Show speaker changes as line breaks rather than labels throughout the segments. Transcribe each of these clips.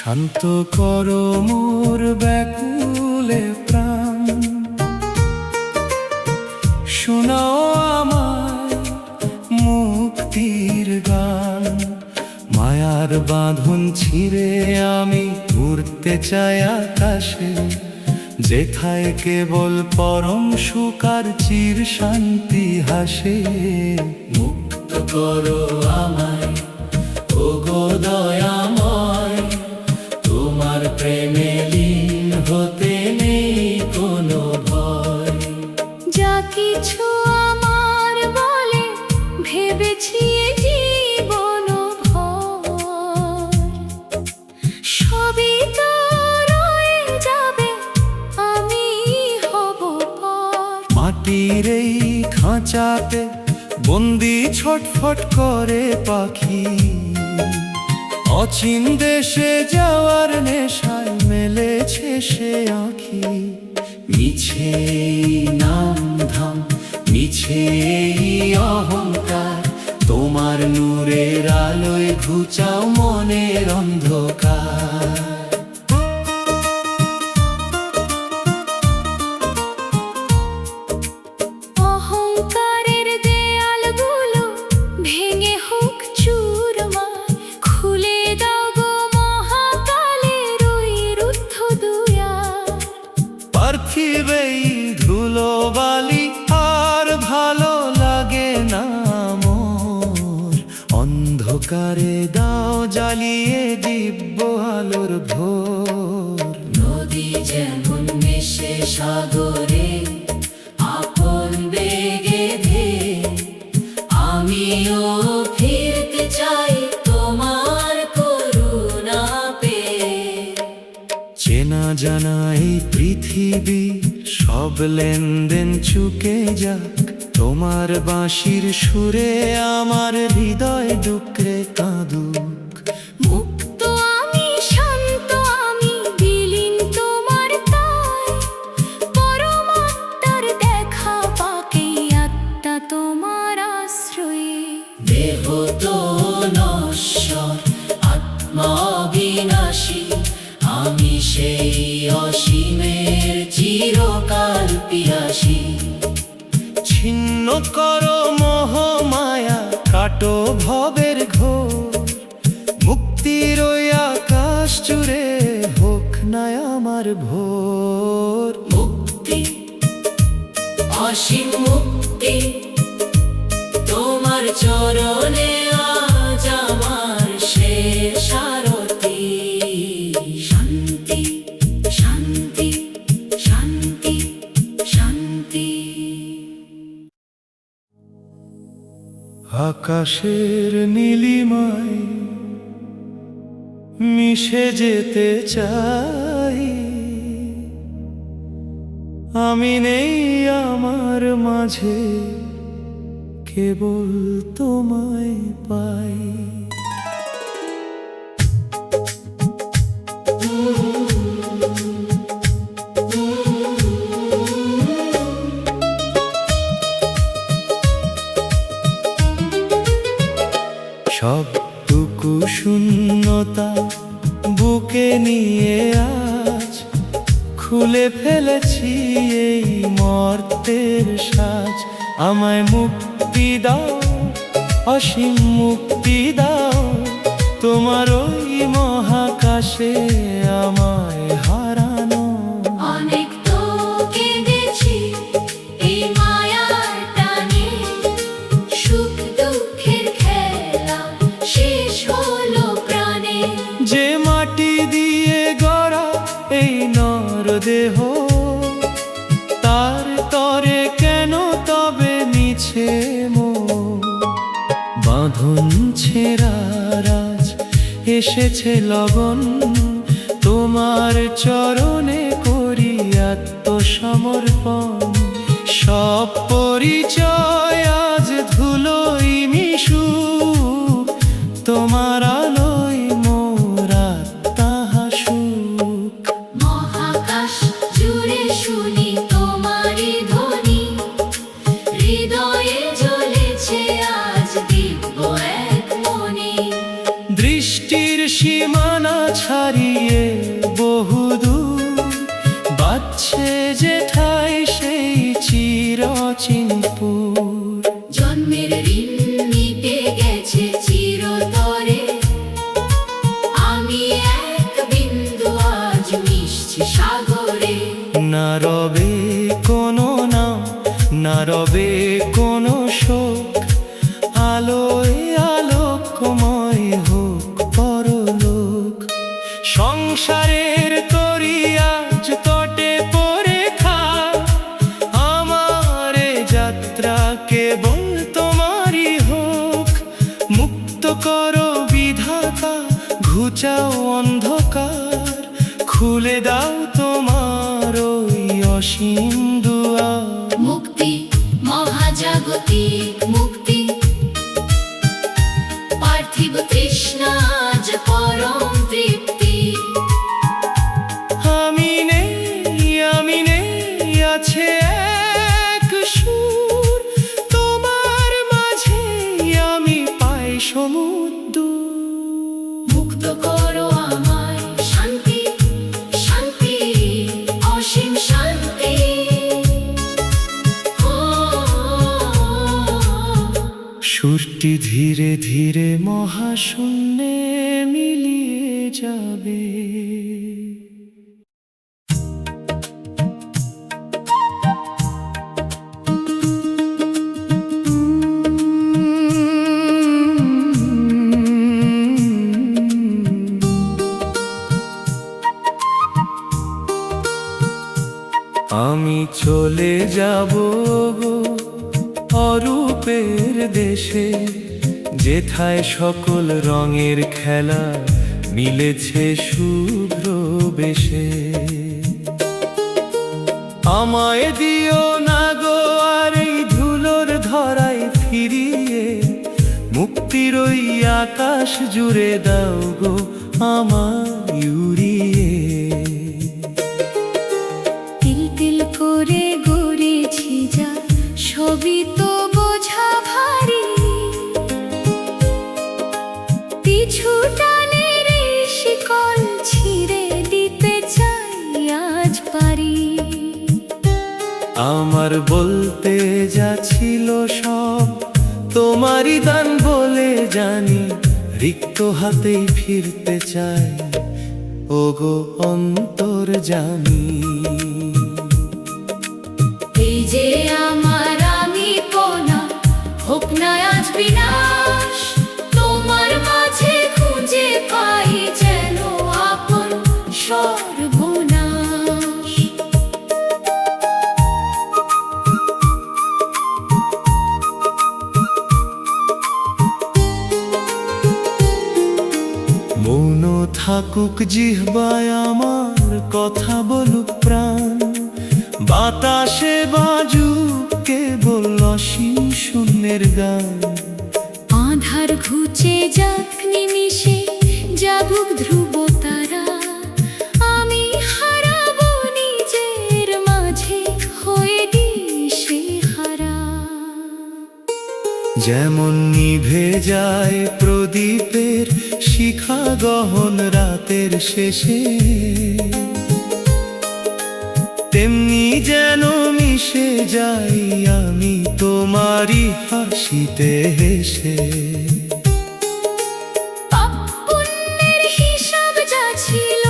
শান্ত করো মোর ব্যাকুলে প্রাণ, শোনাও আমায় মুক্তির গান। মায়ার বাঁধন ছিঁড়ে আমি উড়তে চাই আকাশে, যেথায় কেবল পরম সুখ আর চির শান্তি হাসে। মুক্ত করো আমায় ওগো দয়াময়, তোমার প্রেমে লীন হতে নেই কোনো ভয়।
যা কিছু আমার বলে ভেবেছি জীবন ভর, সবই তো রয়ে যাবে, আমি হব পর।
মাটির এই খাঁচাতে বন্দি ছটফট করে পাখি, অচিন দেশে যাওয়ার নেশায় মেলেছে সে আঁখি। মিছে নাম ধাম, মিছে অহংকার, তোমার নূরের আলোয় ঘুচাও মনের অন্ধকার।
অহংকারের দেয়ালগুলো ভেঙে হোক চুরমার, খুলে দাও গো মহাকালের ওই রুদ্ধ দুয়ার।
পার্থিবেই ধুলো বালি আর ভালো লাগে না মোর, অন্ধকারে দাও জ্বালিয়ে দিব্য আলোর ভোর।
নদী যেমন মেশে সাগরে আপন বেগে ধে, আমিও ফিরতে চাই তোমার করুণা পেয়ে।
চেনা জানা এই পৃথিবী সব লেনদেন চুকে যাক, তোমার বাঁশির সুরে আমার হৃদয় ডুকরে কাঁদুক।
মুক্ত আমি, শান্ত আমি, বিলীন তোমার তাই, পরমাত্মার দেখা পাকেই আত্মা তোমার আশ্রয়ে। দেহ তো নশ্বর, আত্মা অবিনাশী, আমি সেই অসীমের চিরকাল পিয়াসী।
ছিন্ন করো মোহ মায়া, কাটো ভবের ঘোর, মুক্তির ওই আকাশ জুড়ে হোক না আমার ভোর।
মুক্তি, অসীম মুক্তি, তোমার চরণে আজ আমার শেষ আরতি। শান্তি, শান্তি, শান্তি, শান্তি।
আকাশের নীলিমায় মিশে যেতে চাই, আমি নেই আমার মাঝে, কেবল তোমায় পাই। সবটুকু শূন্যতা বুকে নিয়ে আজ খুলে ফেলেছি এই মর্তের সাজ। আমায় মুক্তি দাও, অসীম মুক্তি দাও, তোমার ওই মহাকাশে আমায় হারানো।
অনেক তো কেঁদেছি এই মায়ার টানে, সুখ দুঃখের খেলা শেষ হলো প্রাণে।
যে মাটি দিয়ে গড়া এই নরদেহ, তার তরে কেন তবে মিছে মোহ? বাঁধন ছেঁড়া রাজ এসেছে লগন, তোমার চরণে করি আত্মসমর্পণ। সব পরিচয় আজ ধুলোই মিশুক, তোমার আলোয় মোর আত্মা হাসুক।
মহাকাশ জুড়ে শুনি তোমারই ধ্বনি, হৃদয়ে জ্বলেছে আজ দিব্য এক মনি।
দৃষ্টির সীমানা ছাড়িয়ে বহুদূর বাজছে যেথায় সেই চিরচিনপুর।
জন্মের ঋণ মিটে গেছে চিরতরে, আমি এক বিন্দু আজ মিশছি সাগরে।
না রবে কোনো নাম, না রবে কোনো শোক, আলোয় আলোকময় হোক পরলোক। সংসারের তরি আজ তটে পড়ে খাক, আমার এ যাত্রা কেবল তোমারই হোক। মুক্ত করো বিধাতা, ঘুচাও অন্ধকার, খুলে দাও তোমার ওই অসীম দুয়ার।
মুক্তি, মহাজাগতিক মুক্তি, পার্থিব তৃষ্ণা আজ পরম তৃপ্তি।
আমি নেই আছে এক সুর, তোমার মাঝে আমি পাই সমুদ্র।
মুক্ত করো আমায় শান্তি, শান্তি, অসীম শান্তি। ও,
সুরটি ধীরে ধীরে মহাশূন্যে মিলিয়ে যাবে। আমি চলে যাব গো অরূপের দেশে, যেথায় সকল রঙের খেলা মিলেছে শুভ্র বেশে। আমায় দিও না গো আর এই ধুলোর ধরায় ফিরিয়ে, মুক্তির ওই আকাশ জুড়ে দাও গো আমায় উড়িয়ে।
তিল তিল করে গড়েছি যা, সবই তো বোঝা ভারী। পিছু টানের এই শিকল ছিঁড়ে দিতে চাই আজ পারি।
আমার বলতে যা ছিল সব তোমারই দান বলে জানি, রিক্ত হাতেই ফিরতে চাই ওগো অন্তর্যামী।
এই যে আমার আমি কোনা, হোক না আজ বিনাশ, তোমার মাঝে খুঁজে পাই যেন আপন সর্বনাশ।
মৌন থাকুক জিহ্বায় আমার, কথা বলুক প্রাণ, বাতাসে বাজুক কেবল অসীম শূন্যের গান।
আধার ঘুচে যাক নিমিষে, জাগুক ধ্রুব তারা, আমি হারাবো নিজের মাঝে হয়ে দিশে হারা।
যেমন নিভে যায় প্রদীপের শিখা গহন রাতের শেষে, তেমনি যেন মিশে যাই আমি তোমারই হাসিতে হেসে।
পাপ পুণ্যের হিসাব যা ছিল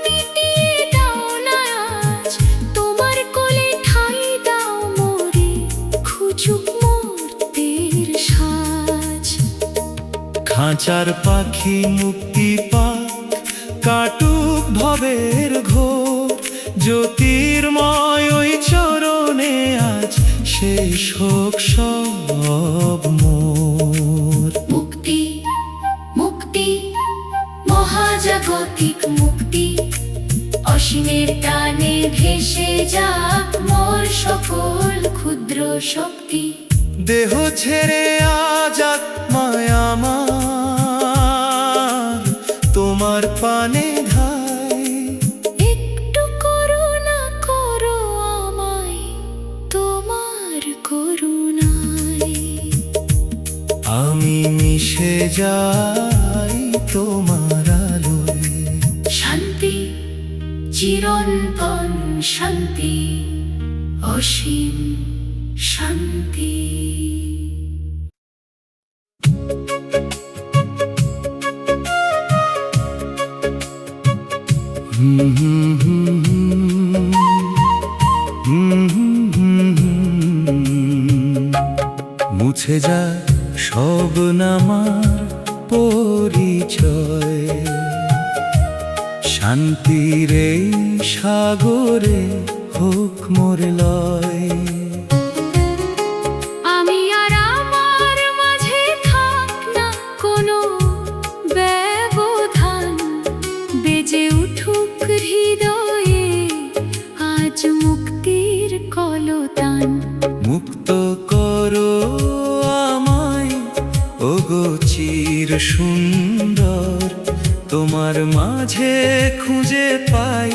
মিটিয়ে দাও না আজ, তোমার কোলে ঠাঁই দাও মোরে, খুঁজুক মর্তের সাজ।
খাঁচার পাখি মুক্তি পাক, কাটুক ভবের ঘোর, জ্যোতির্ময় ওই চরণে আজ শেষ হোক সব মোর।
মুক্তি, মুক্তি, মহাজাগতিক মুক্তি, অসীমের টানে ভেসে যাক মোর সকল ক্ষুদ্র শক্তি।
দেহ ছেড়ে আজ আত্মায় আমার তোমার পানে ধাই।
একটু করুণা করো আমায় তোমার করুণায়।
আমি মিশে যাই তোমার আলোয়।
শান্তি, চিরন্তন শান্তি, অসীম শান্তি।
মুছে যায় সব নামার পরিচয়, শান্তির এই সাগরে হোক মোর লয়।
আমি আর আমার মাঝে থাক না কোনো ব্যবধান, বেজে উঠুক হৃদয়ে আজ মুক্তির কলতান।
মুক্ত করো আমায় ওগো চির সুন্দর, তোমার মাঝে খুঁজে পাই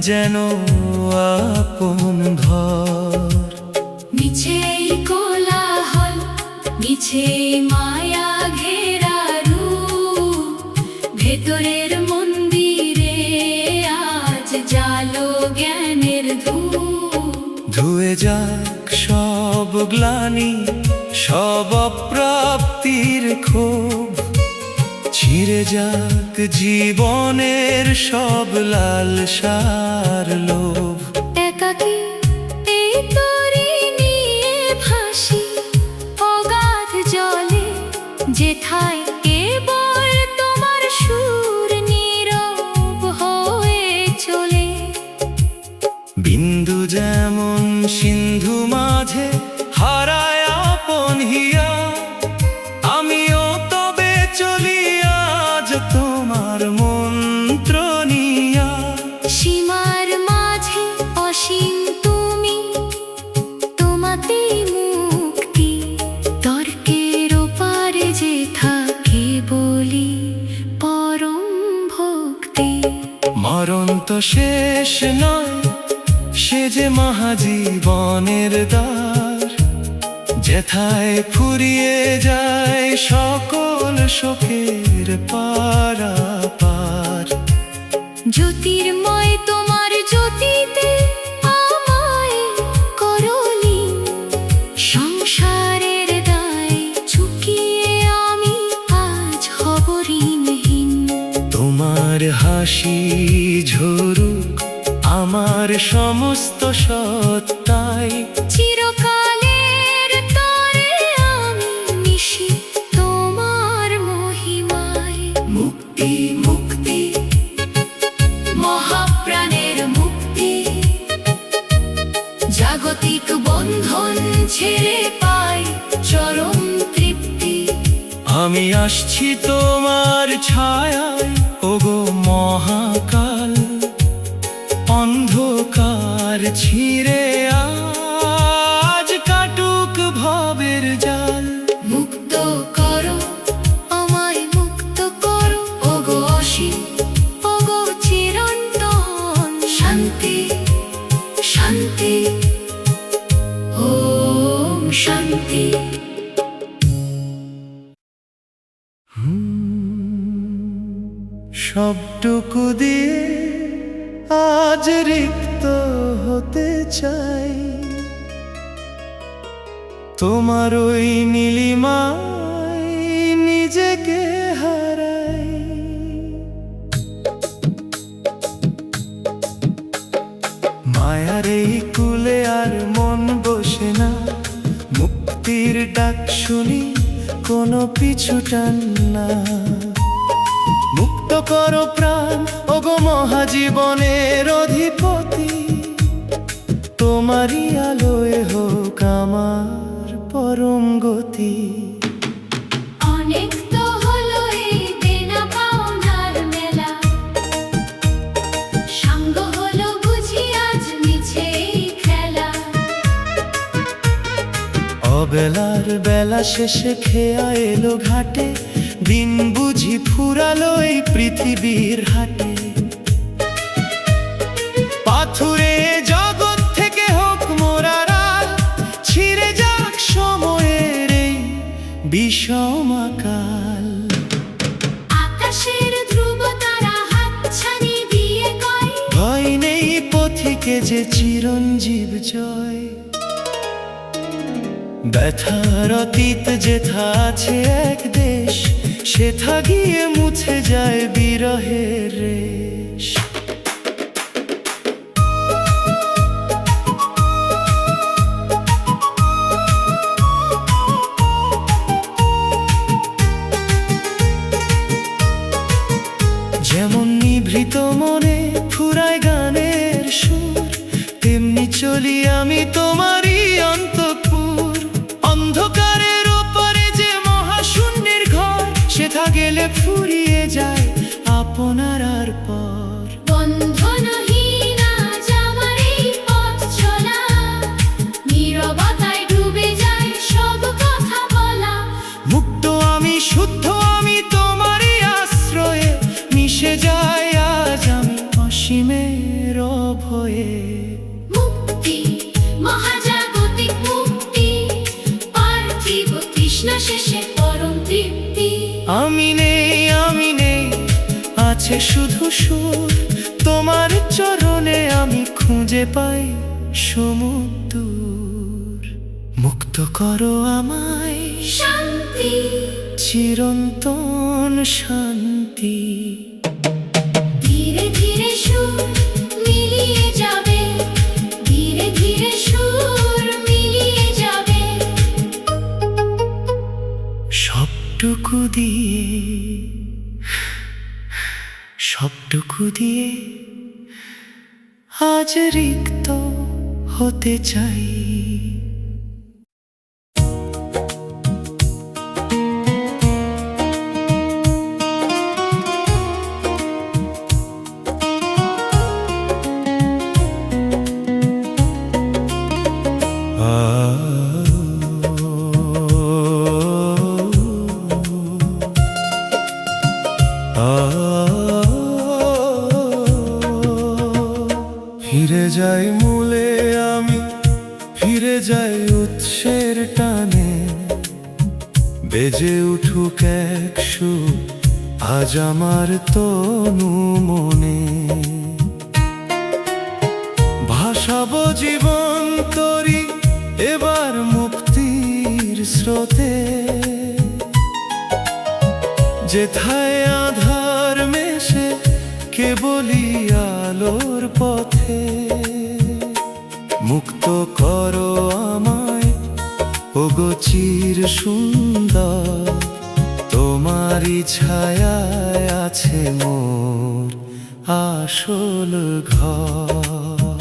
যেন আপন ঘর।
মিছেই কোলাহল, মিছেই মায়া ঘেরা রূপ, ভেতরের মন্দিরে আজ জালো জ্ঞানের ধূপ।
ধুয়ে যাক সব গ্লানি, সব অপ্রাপ্তির ক্ষোভ, ছিঁড়ে যাক জীবনের সব লালসার লোভ।
একাকী এই তরি নিয়ে ভাসি অগাধ জলে, যেথায় কেবল তোমার সুর নীরব হয়ে চলে।
বিন্দু যেমন সিন্ধু মাঝে হারায় আপন হিয়া, আমিও তবে চলি আজ তোমার মন্ত্র নিয়া।
সীমার মাঝে অসীম তুমি, তোমাতেই মুক্তি, তর্কের ওপারে যে থাকে বলি পরম ভক্তি।
মরণ তো শেষ নয়, সে যে মহাজীবনের দ্বার, যেথায় ফুরিয়ে যায় সকল শোকের পারাপার।
জ্যোতির্ময় তোমার জ্যোতিতে আমায় করলি, সংসারের দায় চুকিয়ে আমি আজ হব ঋণহীন।
তোমার হাসি ঝরুক আমার সমস্ত সত্তায়,
চিরকালের তরে আমি মিশি তোমার মহিমায়। মুক্তি, মুক্তি, মহাপ্রাণের মুক্তি, জাগতিক বন্ধন ছেড়ে পাই চরম তৃপ্তি।
আমি আসছি তোমার ছায়ায় ওগো মহাকাল, অন্ধকার ছিঁড়ে আজ কাটুক ভবের জাল।
মুক্ত করো আমায়, মুক্ত করো ওগো অসীম, ওগো চিরন্তন শান্তি, শান্তি, ওম শান্তি।
সবটুকু দিয়ে আজ রিক্ত হতে চাই, তোমার ওই নীলিমায় নিজেকে হারাই। মায়ার এই কুলে আর মন বসে না, মুক্তির ডাক শুনি কোনো পিছু টান না। মুক্ত করো প্রাণ ওগো মহাজীবনের অধিপতি, তোমারই আলোয় হোক আমার পরম গতি।
অনেক তো হলো এই দেনা পাওনার মেলা, সঙ্গ হলো বুঝি আজ মিছেই খেলা।
অবেলার বেলা শেষে খেয়া এলো ঘাটে, দিন বুঝি ফুরালো এই পৃথিবীর হাটে। পাথুরে জগৎ থেকে হোক মোরার, ছিঁড়ে যাক সময়ের এই বিষমাকাল।
আকাশ
থেকে যে চিরঞ্জীব জয়। ব্যথার অতীত যেথা আছে এক দেশ, সেথা গিয়ে মুছে যায় বিরহের রেশ। যেমন নিভৃত মনে ফুরায় গানের সুর, তেমনি চলি আমি তোমারই অন্তঃপুর। অন্ধকারের ওপারে যে মহাশূন্যের ঘর, সেথা গেলে ফুরিয়ে যায় আপনার আর পর।
বন্ধনহীন আজ আমার এই পথ চলা, নীরবতায় ডুবে যায় সব কথা বলা।
মুক্ত আমি, শুদ্ধ আমি তোমারই আশ্রয়ে, মিশে যায় আজ আমি অসীমের অভয়ে।
মুক্তি, মহাজাগতিক মুক্তি, পার্থিব তৃষ্ণা শেষে পরম তৃপ্তি।
আমি নেই, আছে শুধু সুর, তোমার চরণে আমি খুঁজে পাই সমুদ্র। মুক্ত করো আমায়
শান্তি,
চিরন্তন শান্তি।
ধীরে ধীরে সুর মিলিয়ে যাবে, ধীরে ধীরে সুর মিলিয়ে যাবে।
সবটুকু দিয়ে আজ রিক্ত হতে চাই। ফিরে যাই মূলে আমি, ফিরে যাই উৎসের টানে, বেজে উঠুক এক সুর আজ আমার তনু মনে। ভাসাবো জীবন তরি এবার মুক্তির স্রোতে, যেথায় আধার মেশে কেবলই আলোর পথে। মুক্ত করো আমায় ওগো চির সুন্দর, তোমারই ছায়ায় আছে মোর আসল ঘর।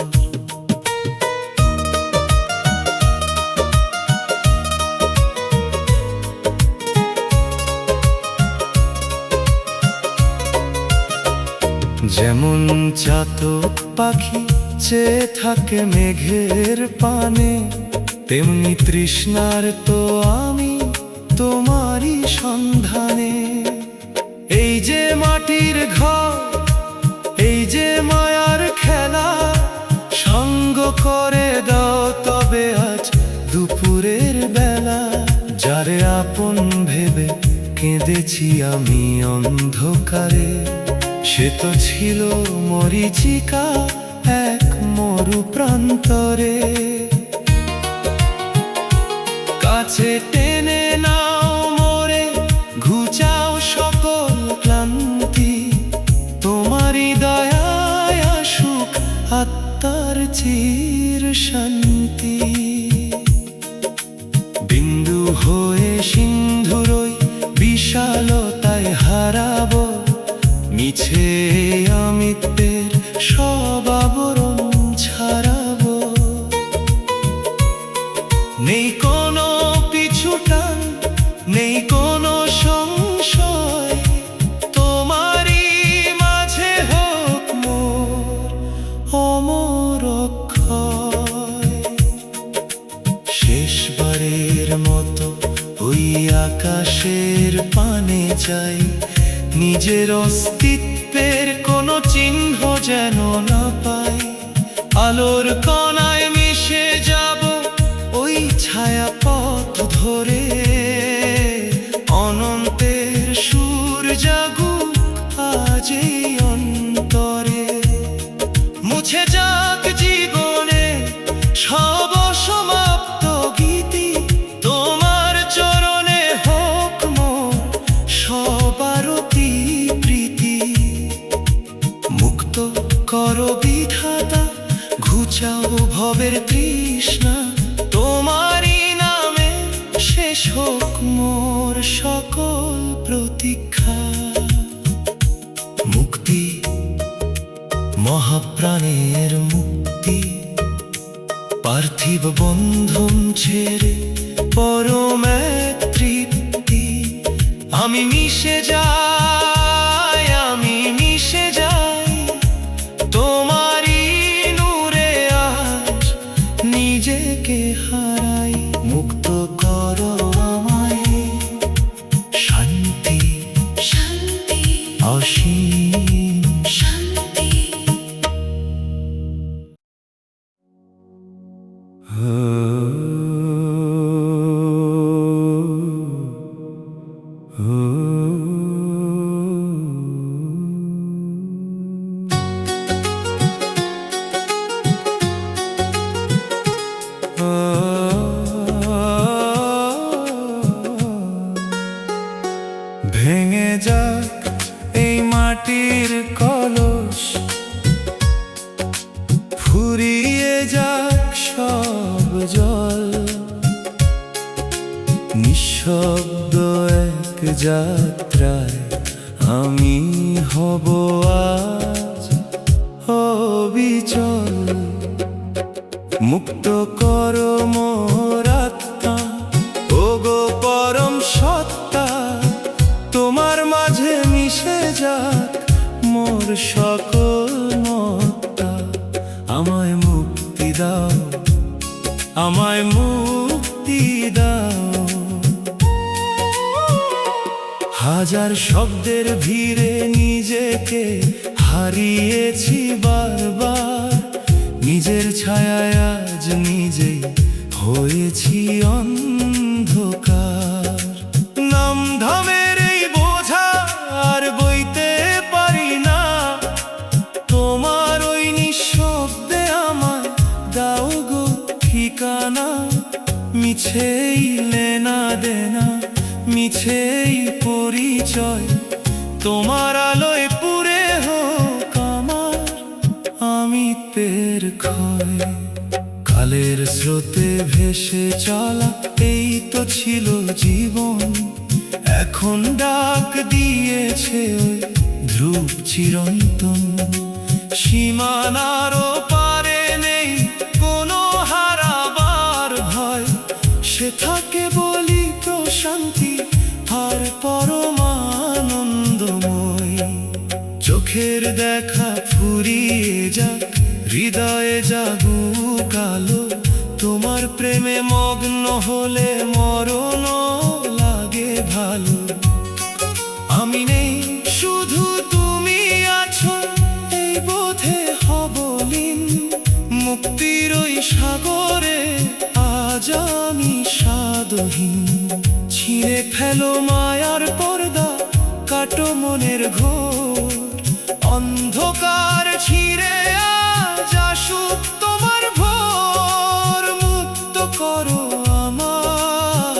যেমন চাতক পাখি চেয়ে থাকে মেঘের পানে, তেমনি তৃষ্ণার তো আমি তোমারই সন্ধানে। এই যে মাটির ঘর, এই যে মায়ার খেলা, সঙ্গ করে দাও তবে আজ দুপুরের বেলা। যারে আপন ভেবে কেঁদেছি আমি অন্ধকারে, সে তো ছিল মরীচিকা এক মরু প্রান্তরে। কাছে টেনে নাও মোরে, ঘুচাও সকল ক্লান্তি, তোমারই দয়ায় আসুক আত্মার চির শান্তি। বিন্দু হয়ে সিন্ধুরই বিশালতায় হারাবো, মিছে আমিত্বের সব আবরণ ছাড়াবো। নেই কোনো পিছুটান, নেই কোনো সংশয়, তোমারই মাঝে হোক মোর অমর অক্ষয়। শেষবারের মতো ওই আকাশের পানে যাই, নিজের অস্তিত্বের কোনো চিহ্ন যেন না পাই। আলোর কণায় মিশে যাব ওই ছায়া পথ ধরে, অনন্তের সুর জাগুক আজ এই অন্তরে। মুছে যাক ভবের তৃষ্ণা তোমারই নামে শেষ হোক মোর সকল প্রতীক্ষা। মুক্তি, মহাপ্রাণের মুক্তি, পার্থিব বন্ধন ছেড়ে পরম এক তৃপ্তি। আমি মিশে যাই, আমি মিশে যাই তোমারই নূরে, আজ নিজেকে হারাই। মুক্ত করো আমায়, শান্তি
শান্তি
অসীম।
শান্তি।
ভেঙে যাক এই মাটির কলস, ফুরিয়ে যাক সব জল, নিঃশব্দ এক যাত্রায় আমি হব আজ অবিচল। মুক্ত করো মোর আত্মা, ওগো পরম সত্তা, তোমার মাঝে মিশে যাক মোর সকল মত্তা। আমায় মুক্তি দাও, আমায় মুক্তি দাও। হাজার শব্দের ভিড়ে নিজেকে হারিয়েছি বারবার, নিজের ছায়ায় আজ নিজেই হয়েছি অন্ধকার। নাম ধামের এই বোঝা আর বইতে পারি না, তোমার ওই নিঃশব্দে আমায় দাও গো ঠিকানা। মিছেই লেনা দেনা, মিছেই পরিচয়, তোমার আলোয় পুরে হোক আমার আমিত্বের ক্ষয়। কালের স্রোতে ভেসে চলা এই তো ছিল জীবন, এখন ডাক দিয়েছে ওই ধ্রুব চিরন্তন। সীমানারও পারে নেই কোনো হারাবার ভয়, সে থাকে বলি প্রশান্তি আর পরমানন্দময়। চোখের দেখা ফুরিয়ে যাক, হৃদয়ে জাগুক আলো, তোমার প্রেমে মগ্ন হলে মরণ লাগে ভালো। আমি নেই শুধু তুমি আছো এই বোধে হব লীন, মুক্তির ওই সাগরে আজ আমি স্বাদহীন। ছিঁড়ে ফেলো মায়ার পর্দা, কাটো মনের ঘোর, অন্ধকার ছিঁড়ে আজ আসুক তোমার ভোর। মুক্ত করো আমার,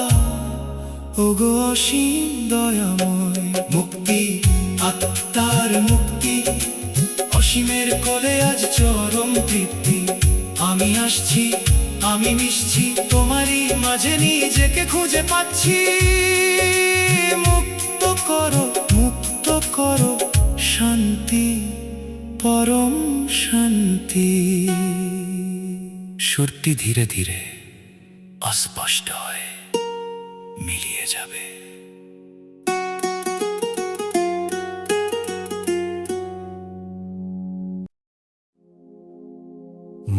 ওগো অসীম দয়াময়। মুক্তি, আত্মার মুক্তি, অসীমের কোলে আজ চরম তৃপ্তি। আমি আসছি, আমি মিশছি তোমারই মাঝে, নিজেকে খুঁজে পাচ্ছি। মুক্ত করো, মুক্ত করো শান্তি, পরম শান্তি। সুরটি ধীরে ধীরে অস্পষ্ট হয়ে মিলিয়ে যাবে।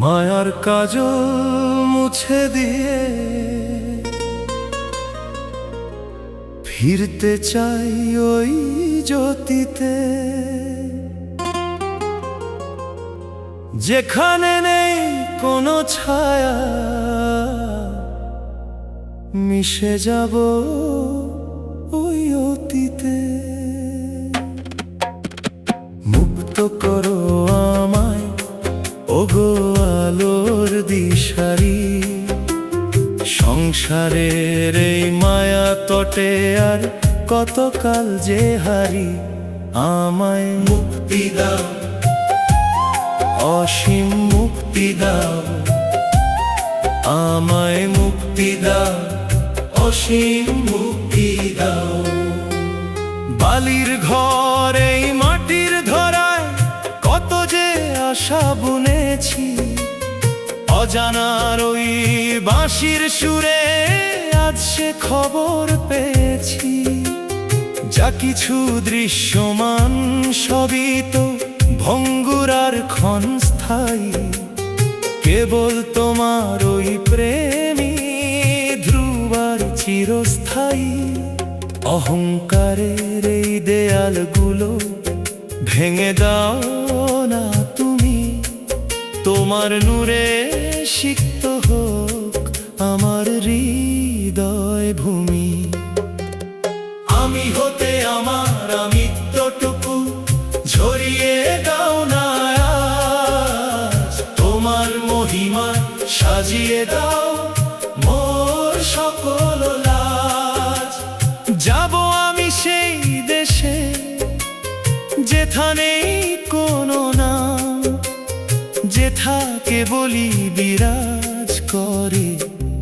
মায়ার কাজল মুছে দিয়ে ফিরতে চাই ওই জ্যোতিতে, যেখানে নেই কোনো ছায়া। মিশে যাব ওই অতীতে। মুক্ত করো আমায়, ওগো আলোর দিশারি, সংসারের এই মায়া তটে আর কতকাল যে হারি। আমায় মুক্তি দাও, অসীম মুক্তি দাও, আমায় মুক্তি দাও, অসীম মুক্তি দাও। বালির ঘর এই মাটির ধরায় কত যে আশা বুনেছি, অজানার ওই বাঁশির সুরে আজ সে খবর পেয়েছি। যা কিছু দৃশ্যমান সবই তো ভঙ্গুর আর ক্ষণস্থায়ী, কেবল তোমার ওই প্রেমী ধ্রুবার চিরস্থায়ী। অহংকারের এই দেয়ালগুলো ভেঙে দাও না তুমি, তোমার নূরে সিক্ত হোক আমার হৃদয় ভূমি। আমি হতে আমার আমিত্বটুকু ঝরিয়ে দাও না আজ, তোমার মহিমায় সাজিয়ে দাও মোর সকল লাজ। যাব আমি সেই দেশে যেথা নেই কোনো নাম, যেথা কেবলই বিরাজ করে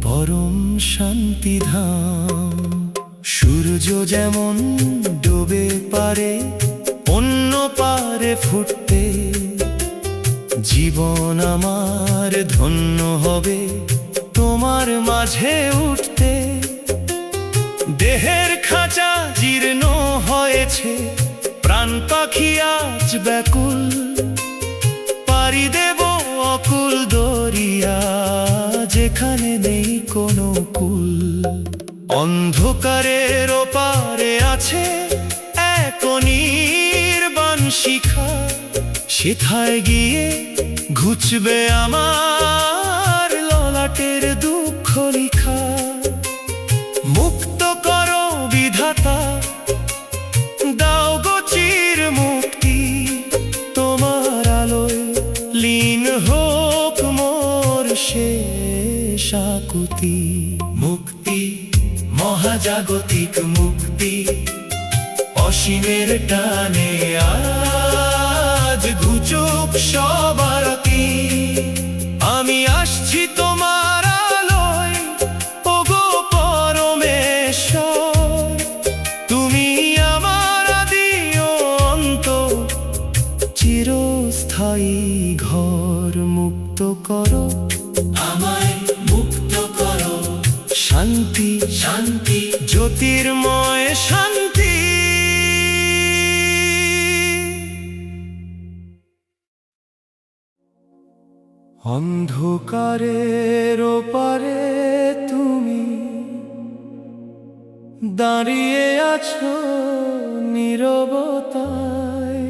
পরম শান্তিধাম। সূর্য যেমন ডুবে পারে অন্য পারে ফুটতে, জীবন আমার ধন্য হবে তোমার মাঝে উঠতে। দেহের খাঁচা জীর্ণ হয়েছে, প্রাণ পাখি আজ ব্যাকুল, পাড়ি দেব অকুল দরিয়া যেখানে নেই কোনো কুল। অন্ধকারের ওপারে আছে এক নির্বাণ শিখা, সেথায় গিয়ে ঘুচবে আমার ললাটের দুঃখ লিখা। মুক্ত করো বিধাতা, দাও গো চির মুক্তি, তোমার আলোয় লীন হোক মোর শেষ আকুতি। মুক্তি, মহাজাগতিক মুক্তি, অসীমের টানে আজ ঘুচুক সবার কি। আমি আসছি তোমার আলোয় ওগো পরমেশ্বর, তুমি আমার আদি ও অন্ত, চিরস্থায়ী ঘর। মুক্ত করো আমায়, মুক্ত করো শান্তি, শান্তি জ্যোতির্ময় শান্তি। অন্ধকারের ওপারে তুমি দাঁড়িয়ে আছো নীরবতায়,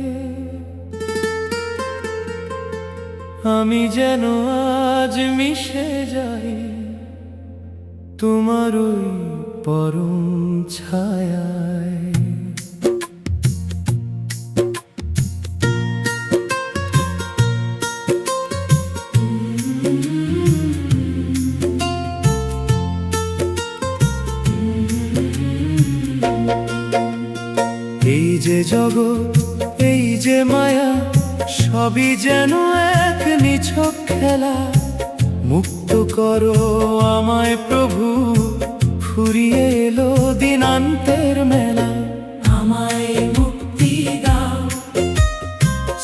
আমি যেন আজ মিশে যাই তোমার ওই পরম ছায়ায়। এই যে জগৎ, এই যে মায়া, সবই যেন এক নিছক খেলা। মুক্ত করো আমায় প্রভু, ফুরিয়ে এলো দিনান্তের মেলা।
আমায় মুক্তি দাও,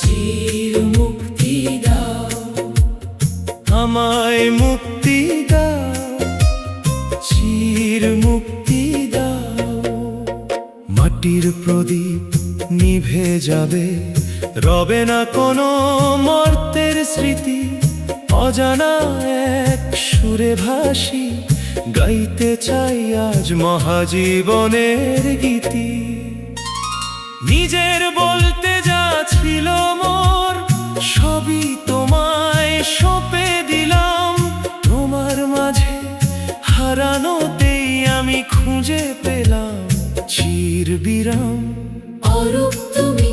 চির মুক্তি দাও।
আমায় মুক্তি দাও, চির মুক্তি দাও। মাটির প্রদীপ নিভে যাবে, রবে না কোনো মর্তের স্মৃতি। অজানা এক সুরে ভাসি, গাইতে চাই আজ মহাজীবনের গীতি। নিজের বলতে যা ছিল মোর, সবই তোমায় সঁপে দিলাম। তোমার মাঝে হারানোতেই আমি খুঁজে পেলাম চির বিরাম।
অরূপ তুমি,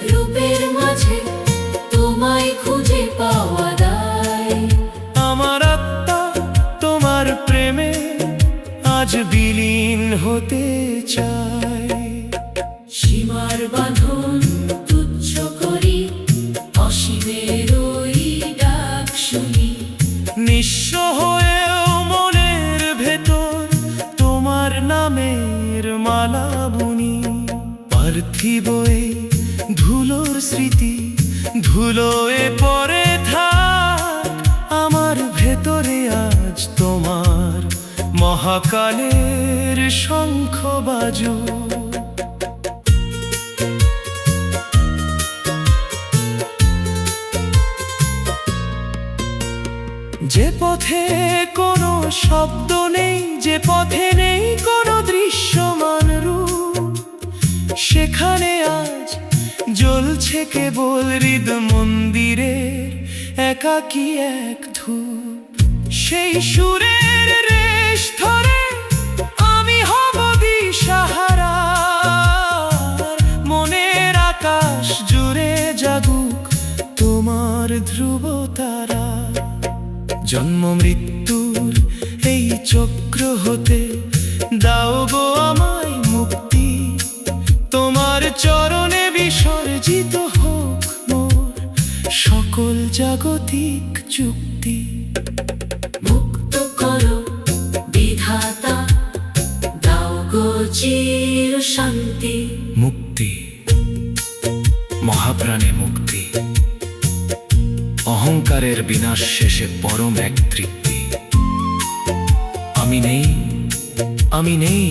রূপের মাঝে তোমায় খুঁজে পাওয়া দায়।
আমার আত্মা তোমার প্রেমে আজ বিলীন হতে চায়।
সীমার বাঁধন তুচ্ছ করি, অসীমের ওই ডাক শুনি।
নিঃস্ব হয়ে ধুলোয় পড়ে থাক আমার ভেতরে আজ তোমার মহাকালের শঙ্খ বাজু। যে পথে কোনো শব্দ নেই, যে পথে নেই কোনো দৃশ্যমান রূপ, সেখানে আজ জ্বলছে কেবল হৃদ মন্দিরের একাকী এক ধূপ। সেই সুরের রেশ ধরে আমি হব দিশাহারা, মনের আকাশ জুড়ে জাগুক তোমার ধ্রুব তারা। জন্ম মৃত্যুর এই চক্র হতে দাও গো আমায় মুক্তি, তোমার চরণে বিসর্জিত হোক মোর সকল জাগতিক চুক্তি।
মুক্ত করো বিধাতা, দাও গো চির শান্তি।
মুক্তি, মহাপ্রাণে মুক্তি, অহংকারের বিনাশ শেষে পরম এক তৃপ্তি। আমি নেই, আমি নেই,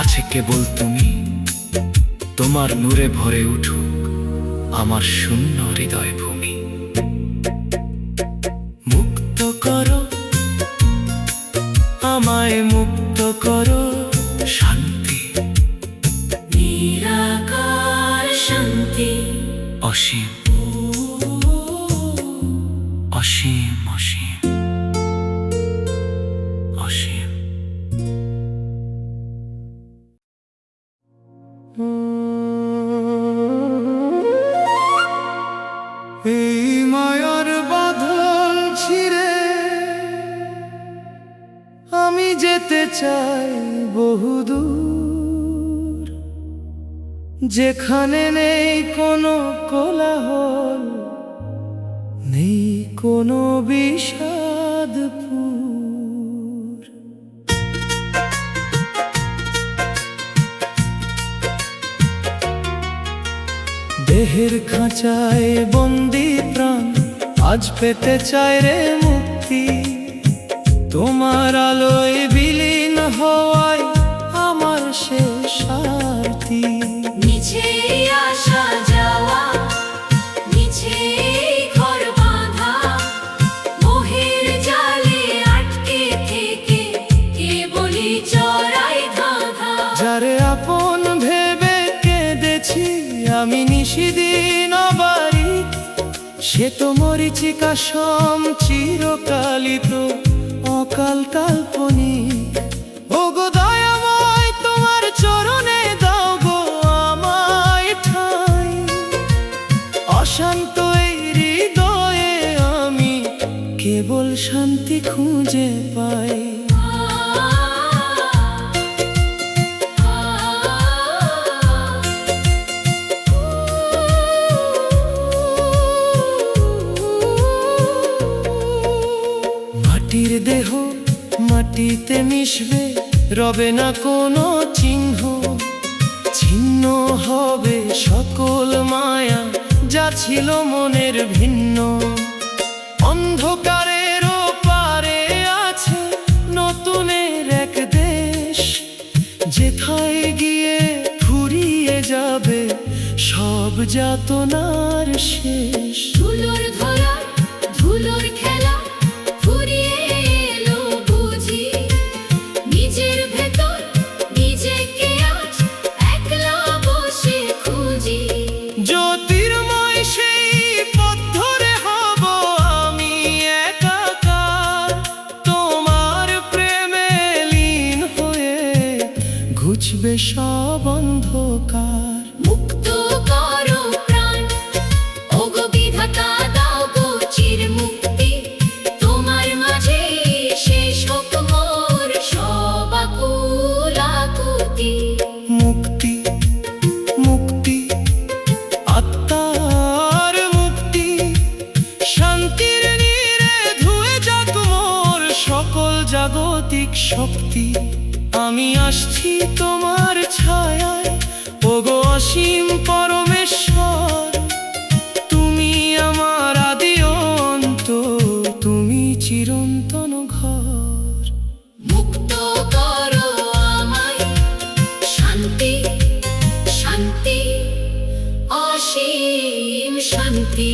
আছে কেবল তুমি, তোমার নূরে ভরে উঠুক আমার শূন্য হৃদয় ভূমি। মুক্ত করো আমায়, মুক্ত করো শান্তি,
নিরাকার শান্তি,
অসীম অসীম অসীম অসীম। এই মায়ার বাঁধন ছিঁড়ে আমি যেতে চাই বহুদূর, যেখানে নেই কোনো কোলাহল, নেই কোনো বিষাদপুর। দেহের খাঁচায় বন্দি প্রাণ আজ পেতে চায় রে মুক্তি, তোমার আলোয় বিলীন হওয়ায় আমার শেষ আরতি।
নিচে আসা যাওয়া, নিচে ঘর বাঁধা, মোহের জালে আটকে থেকে কেবলই চড়াই ধাঁধা।
যারে আপন ভেবে কেঁদেছি আমি নিশিদিন বাড়ি, সে তো মরিচিকা সম চিরকালিত অকাল কাল্পনিক। ও গো দয়াময় তোমার চরণে দাও গো আমায় ঠাঁই, অশান্ত এই হৃদয়ে আমি কেবল শান্তি খুঁজে পাই। মাটির দেহ মাটিতে মিশবে, রবে না কোনো চিহ্ন, ছিন্ন হবে সকল মায়া যা ছিল মনের ভিন্ন। অন্ধকারের পারে আছে নতুনের এক দেশ, যেথায় গিয়ে ফুরিয়ে যাবে সব যাতনার শেষ।
ধুলোর ধরা, ধুলোর খেলা ফুরিয়ে এলো বুঝি, নিজের ভেতর নিজেকে আজ একলা বসে খুঁজি।
জ্যোতির্ময় সেই পথ ধরে হব আমি একাকার, তোমার প্রেমে লীন হয়ে ঘুচবে সব অন্ধকার।
মুক্ত করো প্রাণ, ওগো বিধাতা দাও গো চির মুক্তি, তোমার মাঝে শেষ হোক মোর সব আকুল আকুতি।
মুক্তি, মুক্তি, আত্মার মুক্তি, শান্তির নীড়ে ধুয়ে যাক মোর সকল জাগতিক শক্তি। আমি আসছি তোমার ছায়ায়, ওগো অসীম পরমেশ্বর, তুমি
শান্তি।